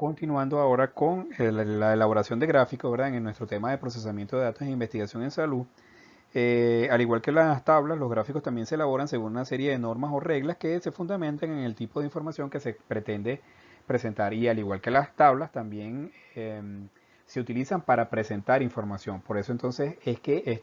continuando ahora con la elaboración de gráficos, ¿verdad? En nuestro tema de procesamiento de datos e investigación en salud. Al igual que las tablas, los gráficos también se elaboran según una serie de normas o reglas que se fundamentan en el tipo de información que se pretende presentar. Y al igual que las tablas, también se utilizan para presentar información. Por eso entonces es que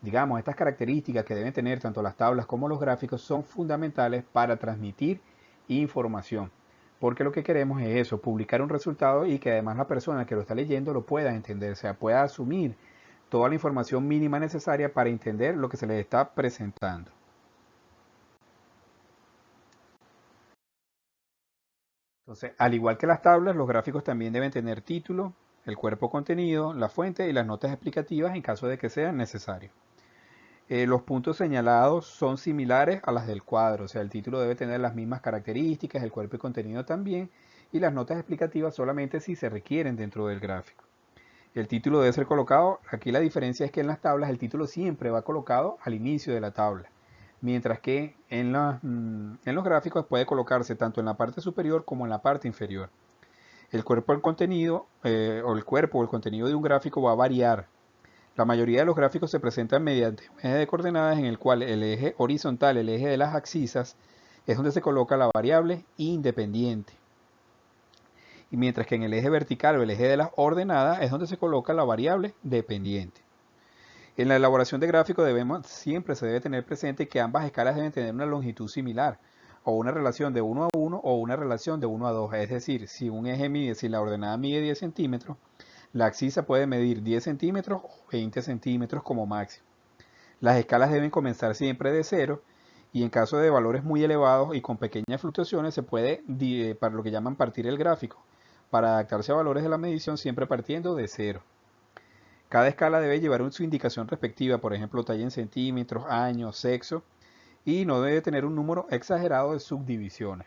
digamos, estas características que deben tener tanto las tablas como los gráficos son fundamentales para transmitir información. Porque lo que queremos es eso, publicar un resultado y que además la persona que lo está leyendo lo pueda entender, o sea, pueda asumir toda la información mínima necesaria para entender lo que se les está presentando. Entonces, al igual que las tablas, los gráficos también deben tener título, el cuerpo contenido, la fuente y las notas explicativas en caso de que sea necesario. Los puntos señalados son similares a las del cuadro, o sea, el título debe tener las mismas características, el cuerpo y contenido también, y las notas explicativas solamente si se requieren dentro del gráfico. El título debe ser colocado, aquí la diferencia es que en las tablas el título siempre va colocado al inicio de la tabla, mientras que en los gráficos puede colocarse tanto en la parte superior como en la parte inferior. El cuerpo del contenido o el cuerpo o el contenido de un gráfico va a variar. La mayoría de los gráficos se presentan mediante un eje de coordenadas en el cual el eje horizontal, el eje de las abscisas, es donde se coloca la variable independiente. Y mientras que en el eje vertical o el eje de las ordenadas es donde se coloca la variable dependiente. En la elaboración de gráficos siempre se debe tener presente que ambas escalas deben tener una longitud similar, o una relación de 1 a 1 o una relación de 1 a 2. Es decir, si la ordenada mide 10 centímetros, la abscisa puede medir 10 centímetros o 20 centímetros como máximo. Las escalas deben comenzar siempre de cero y en caso de valores muy elevados y con pequeñas fluctuaciones se puede, para lo que llaman partir el gráfico, para adaptarse a valores de la medición siempre partiendo de cero. Cada escala debe llevar su indicación respectiva, por ejemplo, talla en centímetros, años, sexo, y no debe tener un número exagerado de subdivisiones.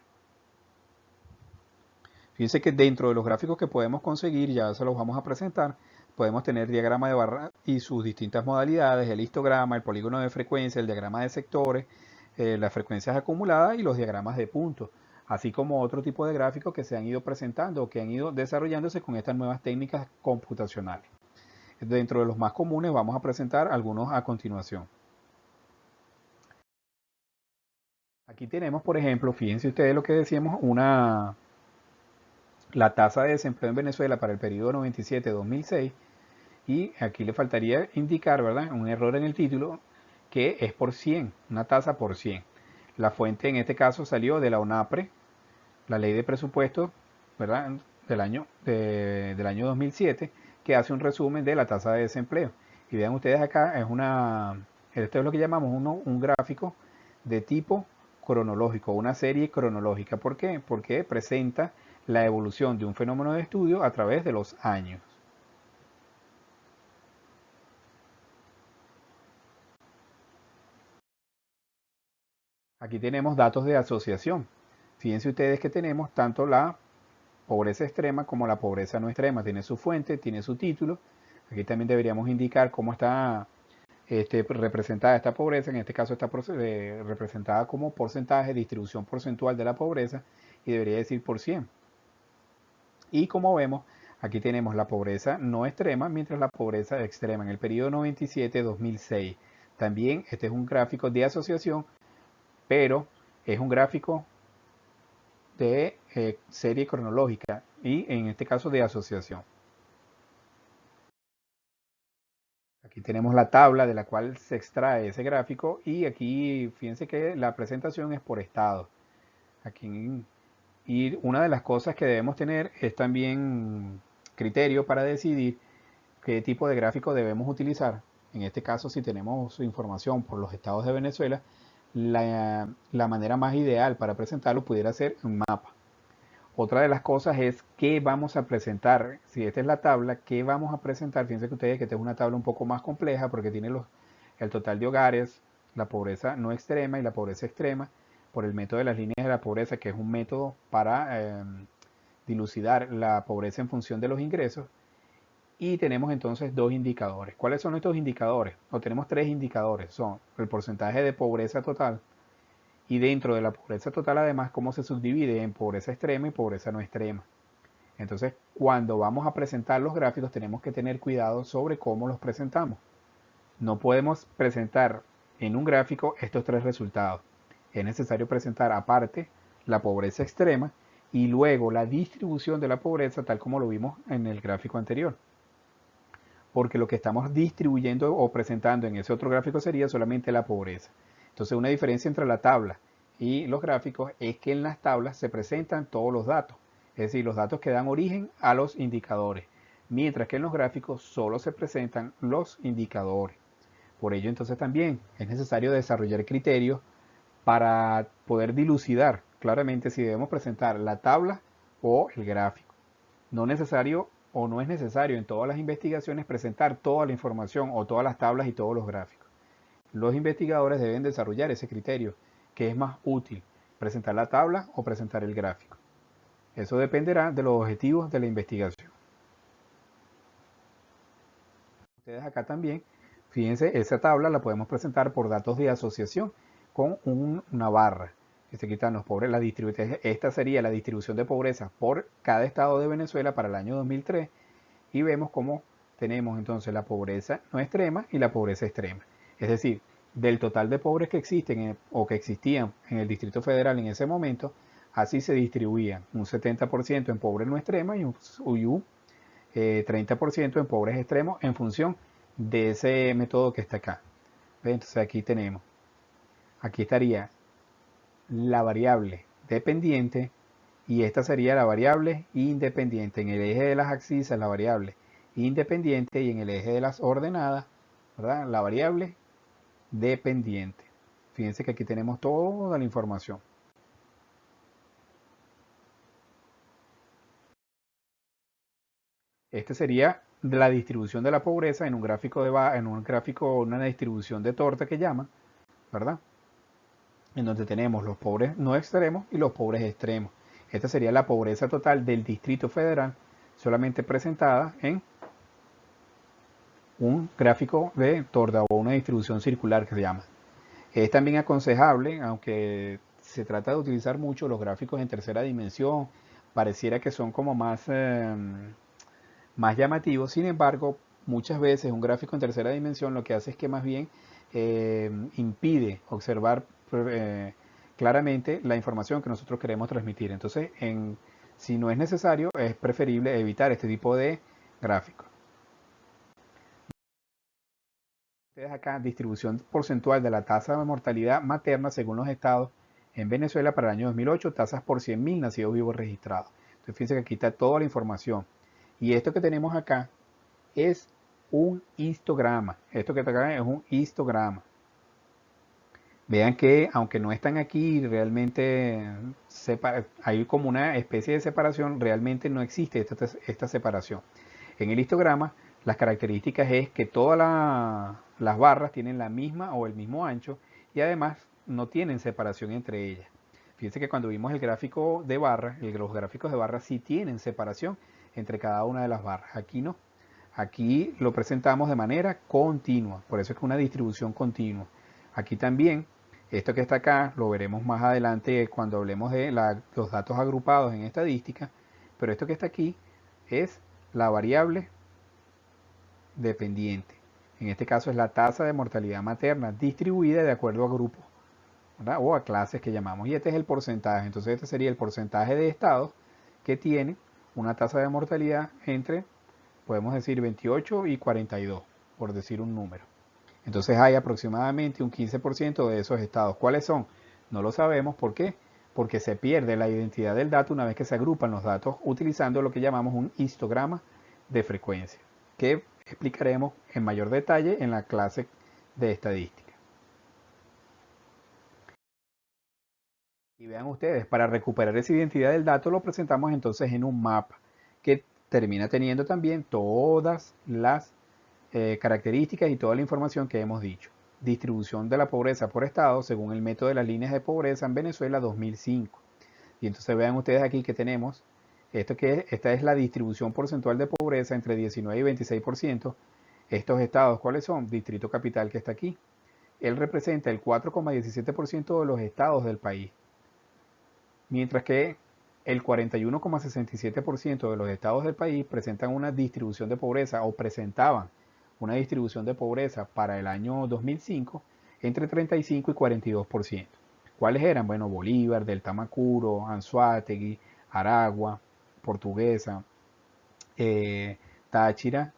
Fíjense que dentro de los gráficos que podemos conseguir, ya se los vamos a presentar, podemos tener diagrama de barra y sus distintas modalidades, el histograma, el polígono de frecuencia, el diagrama de sectores, las frecuencias acumuladas y los diagramas de puntos, así como otro tipo de gráficos que se han ido presentando o que han ido desarrollándose con estas nuevas técnicas computacionales. Dentro de los más comunes vamos a presentar algunos a continuación. Aquí tenemos, por ejemplo, fíjense ustedes lo que decíamos, la tasa de desempleo en Venezuela para el periodo 97-2006 y aquí le faltaría indicar, ¿verdad? Un error en el título que es por 100, una tasa por 100. La fuente en este caso salió de la ONAPRE, la ley de presupuesto, ¿verdad? Del año 2007, que hace un resumen de la tasa de desempleo. Y vean ustedes acá, esto es lo que llamamos un gráfico de tipo cronológico, una serie cronológica. ¿Por qué? Porque presenta la evolución de un fenómeno de estudio a través de los años. Aquí tenemos datos de asociación. Fíjense ustedes que tenemos tanto la pobreza extrema como la pobreza no extrema. Tiene su fuente, tiene su título. Aquí también deberíamos indicar cómo está representada esta pobreza. En este caso está representada como porcentaje, distribución porcentual de la pobreza y debería decir por 100. Y como vemos, aquí tenemos la pobreza no extrema, mientras la pobreza extrema en el periodo 97-2006. También este es un gráfico de asociación, pero es un gráfico de serie cronológica y en este caso de asociación. Aquí tenemos la tabla de la cual se extrae ese gráfico y aquí fíjense que la presentación es por estado. Aquí, y una de las cosas que debemos tener es también criterio para decidir qué tipo de gráfico debemos utilizar. En este caso, si tenemos información por los estados de Venezuela, la manera más ideal para presentarlo pudiera ser un mapa. Otra de las cosas es qué vamos a presentar. Si esta es la tabla, ¿qué vamos a presentar? Fíjense que ustedes que esta es una tabla un poco más compleja porque tiene el total de hogares, la pobreza no extrema y la pobreza extrema, por el método de las líneas de la pobreza, que es un método para dilucidar la pobreza en función de los ingresos. Y tenemos entonces dos indicadores. ¿Cuáles son estos indicadores? O tenemos tres indicadores. Son el porcentaje de pobreza total, y dentro de la pobreza total además cómo se subdivide en pobreza extrema y pobreza no extrema. Entonces, cuando vamos a presentar los gráficos, tenemos que tener cuidado sobre cómo los presentamos. No podemos presentar en un gráfico estos tres resultados. Es necesario presentar aparte la pobreza extrema y luego la distribución de la pobreza tal como lo vimos en el gráfico anterior. Porque lo que estamos distribuyendo o presentando en ese otro gráfico sería solamente la pobreza. Entonces, una diferencia entre la tabla y los gráficos es que en las tablas se presentan todos los datos, es decir, los datos que dan origen a los indicadores, mientras que en los gráficos solo se presentan los indicadores. Por ello, entonces también es necesario desarrollar criterios para poder dilucidar claramente si debemos presentar la tabla o el gráfico. No necesario o no es necesario en todas las investigaciones presentar toda la información o todas las tablas y todos los gráficos. Los investigadores deben desarrollar ese criterio, que es más útil, presentar la tabla o presentar el gráfico. Eso dependerá de los objetivos de la investigación. Ustedes acá también, fíjense, esa tabla la podemos presentar por datos de asociación con una barra. Se quitan los pobres, esta sería la distribución de pobreza por cada estado de Venezuela para el año 2003 y vemos cómo tenemos entonces la pobreza no extrema y la pobreza extrema. Es decir, del total de pobres que existen o que existían en el Distrito Federal en ese momento, así se distribuían un 70% en pobres no extrema y un 30% en pobres extremos en función de ese método que está acá. Entonces aquí estaría la variable dependiente y esta sería la variable independiente. En el eje de las axis la variable independiente y en el eje de las ordenadas, ¿verdad? La variable dependiente. Fíjense que aquí tenemos toda la información. Este sería la distribución de la pobreza en un gráfico una distribución de torta que llaman, ¿verdad? En donde tenemos los pobres no extremos y los pobres extremos. Esta sería la pobreza total del Distrito Federal, solamente presentada en un gráfico de torta o una distribución circular que se llama. Es también aconsejable, aunque se trata de utilizar mucho los gráficos en tercera dimensión, pareciera que son como más llamativos. Sin embargo, muchas veces un gráfico en tercera dimensión lo que hace es que más bien impide observar claramente la información que nosotros queremos transmitir. Entonces, si no es necesario, es preferible evitar este tipo de gráficos. Ustedes acá, distribución porcentual de la tasa de mortalidad materna según los estados en Venezuela para el año 2008, tasas por 100.000 nacidos vivos registrados. Entonces, fíjense que aquí está toda la información. Y esto que tenemos acá es un histograma. Esto que está acá es un histograma. Vean que aunque no están aquí, realmente hay como una especie de separación, realmente no existe esta separación. En el histograma, las características es que todas las barras tienen la misma o el mismo ancho y además no tienen separación entre ellas. Fíjense que cuando vimos el gráfico de barras, los gráficos de barras sí tienen separación entre cada una de las barras. Aquí no. Aquí lo presentamos de manera continua, por eso es que una distribución continua. Aquí también, esto que está acá, lo veremos más adelante cuando hablemos de los datos agrupados en estadística, pero esto que está aquí es la variable dependiente. En este caso es la tasa de mortalidad materna distribuida de acuerdo a grupos, ¿verdad? O a clases que llamamos. Y este es el porcentaje. Entonces este sería el porcentaje de estados que tienen una tasa de mortalidad entre, podemos decir, 28 y 42, por decir un número. Entonces hay aproximadamente un 15% de esos estados. ¿Cuáles son? No lo sabemos. ¿Por qué? Porque se pierde la identidad del dato una vez que se agrupan los datos utilizando lo que llamamos un histograma de frecuencia, que explicaremos en mayor detalle en la clase de estadística. Y vean ustedes, para recuperar esa identidad del dato lo presentamos entonces en un mapa que termina teniendo también todas las características y toda la información que hemos dicho. Distribución de la pobreza por estado según el método de las líneas de pobreza en Venezuela 2005. Y entonces vean ustedes aquí que tenemos esta es la distribución porcentual de pobreza entre 19 y 26%. Estos estados, ¿cuáles son? Distrito Capital que está aquí. Él representa el 4,17% de los estados del país. Mientras que el 41,67% de los estados del país presentan una distribución de pobreza o presentaban una distribución de pobreza para el año 2005 entre 35 y 42%. ¿Cuáles eran? Bueno, Bolívar, Delta Macuro, Anzoátegui, Aragua, Portuguesa, eh, Táchira,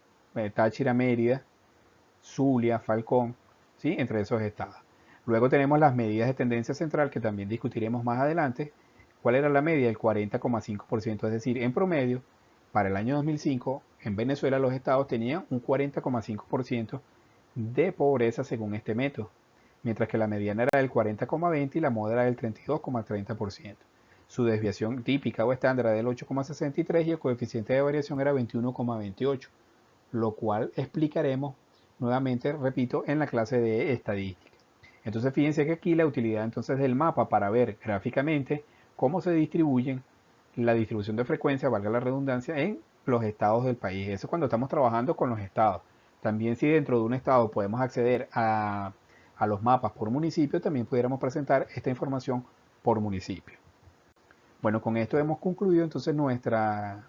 Táchira, Mérida, Zulia, Falcón, ¿sí? Entre esos estados. Luego tenemos las medidas de tendencia central que también discutiremos más adelante. ¿Cuál era la media? El 40,5%, es decir, en promedio, para el año 2005, en Venezuela los estados tenían un 40,5% de pobreza según este método, mientras que la mediana era del 40,20% y la moda era del 32,30%. Su desviación típica o estándar era del 8,63 y el coeficiente de variación era 21,28, lo cual explicaremos nuevamente, repito, en la clase de estadística. Entonces fíjense que aquí la utilidad entonces del mapa para ver gráficamente cómo se distribuyen la distribución de frecuencia, valga la redundancia, en los estados del país. Eso es cuando estamos trabajando con los estados. También si dentro de un estado podemos acceder a los mapas por municipio, también pudiéramos presentar esta información por municipio. Bueno, con esto hemos concluido entonces nuestra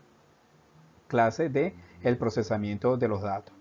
clase de el procesamiento de los datos.